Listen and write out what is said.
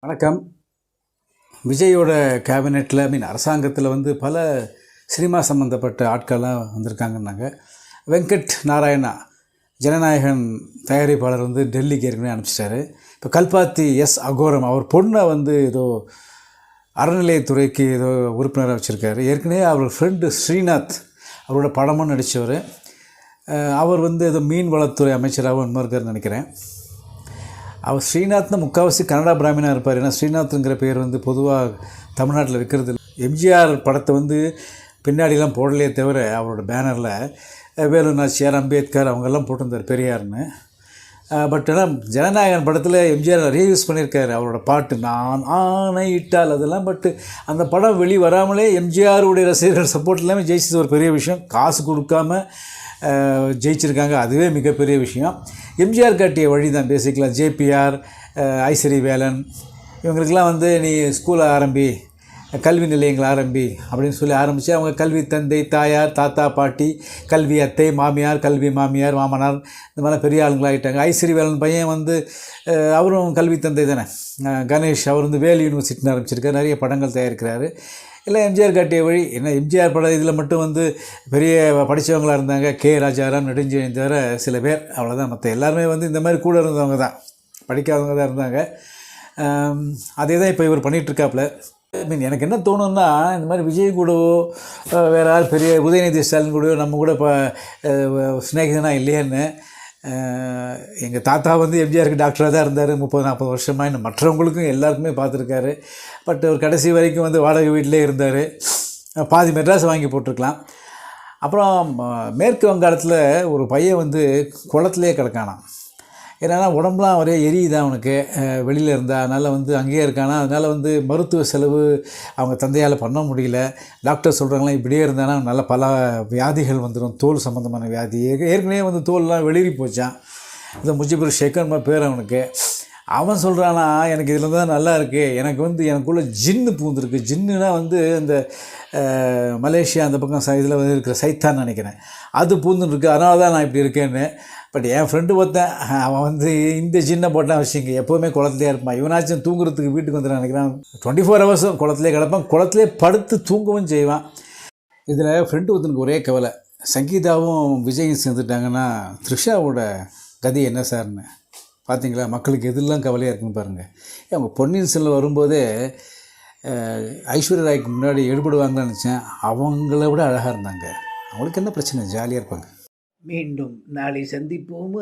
வணக்கம். விஜயோட கேபினெட்டில் அரசாங்கத்தில் பல சினிமா சம்மந்தப்பட்ட ஆட்கள்லாம் வந்திருக்காங்கன்னாங்க. வெங்கட் நாராயணா ஜனநாயகன் தயாரிப்பாளர் டெல்லிக்கு ஏற்கனவே அனுப்பிச்சிட்டாரு. இப்போ கல்பாத்தி அகோரம் அவர் பொண்ணை ஏதோ அறநிலையத்துறைக்கு ஏதோ உறுப்பினராக வச்சுருக்காரு. ஏற்கனவே அவர் ஃப்ரெண்டு ஸ்ரீநாத் அவரோட படமும் நடித்தவர். அவர் ஏதோ மீன் வளத்துறை அமைச்சராகவும் இன்னும் இருக்காருன்னு நினைக்கிறேன். அவர் ஸ்ரீநாத்னு முக்கால்வாசி கன்னடா பிராமினாக இருப்பார். ஏன்னா ஸ்ரீநாத்ங்கிற பேர் பொதுவாக தமிழ்நாட்டில் இருக்கிறது இல்லை. எம்ஜிஆர் படத்தை பின்னாடிலாம் போடலையே தவிர அவரோட பேனரில் வேலு நாச்சியார், அம்பேத்கர் அவங்கெல்லாம் போட்டிருந்தார், பெரியார்னு. பட் ஆனால் ஜனநாயகன் படத்தில் எம்ஜிஆர் நிறைய யூஸ் பண்ணியிருக்காரு. அவரோட பாட்டு நான் ஆணையிட்டால் அதெல்லாம். பட்டு அந்த படம் வெளி வராமலே எம்ஜிஆருடைய ரசிகர்கள் சப்போர்ட் எல்லாமே ஜெயிச்சது ஒரு பெரிய விஷயம். காசு கொடுக்காம ஜெயிச்சிருக்காங்க, அதுவே மிகப்பெரிய விஷயம். எம்ஜிஆர் காட்டிய வழி தான் பேசிக்கலாம். ஜேபிஆர், ஐஸ்வரி வேலன் இவங்களுக்கெல்லாம் நீ ஸ்கூலை ஆரம்பி, கல்வி நிலையங்கள் ஆரம்பி அப்படின்னு சொல்லி ஆரம்பித்து அவங்க கல்வி தந்தை, தாயார், தாத்தா, பாட்டி, கல்வி அத்தை, மாமியார், கல்வி மாமியார், மாமனார், இந்த மாதிரிலாம் பெரிய ஆளுங்களாகிட்டாங்க. ஐஸ்வரி வேலன் பையன் அவரும் கல்வி தந்தை தானே. கணேஷ் அவர் வேலு யூனிவர்சிட்டின்னு ஆரம்பிச்சிருக்காரு, நிறைய படங்கள் தயாரிக்கிறாரு. இல்லை எம்ஜிஆர் காட்டிய வழி. ஏன்னா எம்ஜிஆர் படம் இதில் மட்டும் பெரிய படித்தவங்களாக இருந்தாங்க. கே ராஜாராம், நெடுஞ்செழியன் தவிர சில பேர், அவ்வளோதான். மற்ற எல்லாருமே இந்த மாதிரி கூட இருந்தவங்க தான், படிக்காதவங்க தான் இருந்தாங்க. அதே தான் இப்போ இவர் பண்ணிகிட்ருக்காப்புல. எனக்கு என்ன தோணுன்னா, இந்த மாதிரி விஜய் கூடவோ வேறு யார் பெரிய உதயநிதி ஸ்டாலின் கூடவோ நம்ம கூட இப்போ ஸ்நேகிதனாக இல்லையான்னு. எங்கள் தாத்தா எம்ஜிஆருக்கு டாக்டராக தான் இருந்தார் 30-40 வருஷமாக. இன்னும் மற்றவங்களுக்கும் எல்லாருக்குமே பார்த்துருக்காரு. பட் ஒரு கடைசி வரைக்கும் வாடகை வீட்டிலே இருந்தார். பாதி மெட்ராஸ் வாங்கி போட்டிருக்கலாம். அப்புறம் மேற்கு வங்காளத்தில் ஒரு பையன் குளத்துலேயே கிடக்கானான். ஏன்னா உடம்புலாம் ஒரே எரியுதான் அவனுக்கு, வெளியில் இருந்தால். அதனால் அங்கேயே இருக்கானா. அதனால் மருத்துவ செலவு அவங்க தந்தையால் பண்ண முடியல. டாக்டர் சொல்கிறாங்களாம், இப்படியே இருந்தானா நல்ல பல வியாதிகள் வந்துடும், தோல் சம்மந்தமான வியாதி. ஏற்கனவே தோல்லாம் வெளிரி போச்சான். இந்த முஜிபுர் ஷேக்கன் பேர் அவனுக்கு. அவன் சொல்கிறானா, எனக்கு இதில் தான் நல்லா இருக்குது, எனக்கு எனக்குள்ளே ஜின்னு பூந்துருக்கு. ஜின்னுனா இந்த மலேசியா அந்த பக்கம் இதில் இருக்கிற சைத்தான் நினைக்கிறேன், அது பூந்துன்னு இருக்குது, அதனால தான் நான் இப்படி இருக்கேன்னு. பட் என் ஃப்ரெண்டு பார்த்தேன், அவன் இந்த ஜின்னை போட்டான் வச்சுங்க, எப்போவுமே குளத்துலேயே இருப்பான். இவனாச்சும் தூங்குறதுக்கு வீட்டுக்கு வந்துடுறான் நினைக்கிறான். 24 hours குளத்துலேயே கிடப்பான், குளத்துலேயே படுத்து தூங்கவும் செய்வான். இதில் ஃப்ரெண்டு ஒருத்தனுக்கு ஒரே கவலை, சங்கீதாவும் விஜயும் சேர்ந்துட்டாங்கன்னா த்ரிஷாவோட கதி என்ன சார்னு. பார்த்தீங்களா, மக்களுக்கு எதெல்லாம் கவலையாக இருக்குன்னு பாருங்கள். அவங்க பொன்னியின் செல்வன் வரும்போதே ஐஸ்வர்யா ராய்க்கு முன்னாடி எடுபடுவாங்கன்னு நினச்சேன். அவங்கள விட அழகாக இருந்தாங்க. அவங்களுக்கு என்ன பிரச்சனை, ஜாலியாக இருப்பாங்க. மீண்டும் நாளை சந்திப்போம்.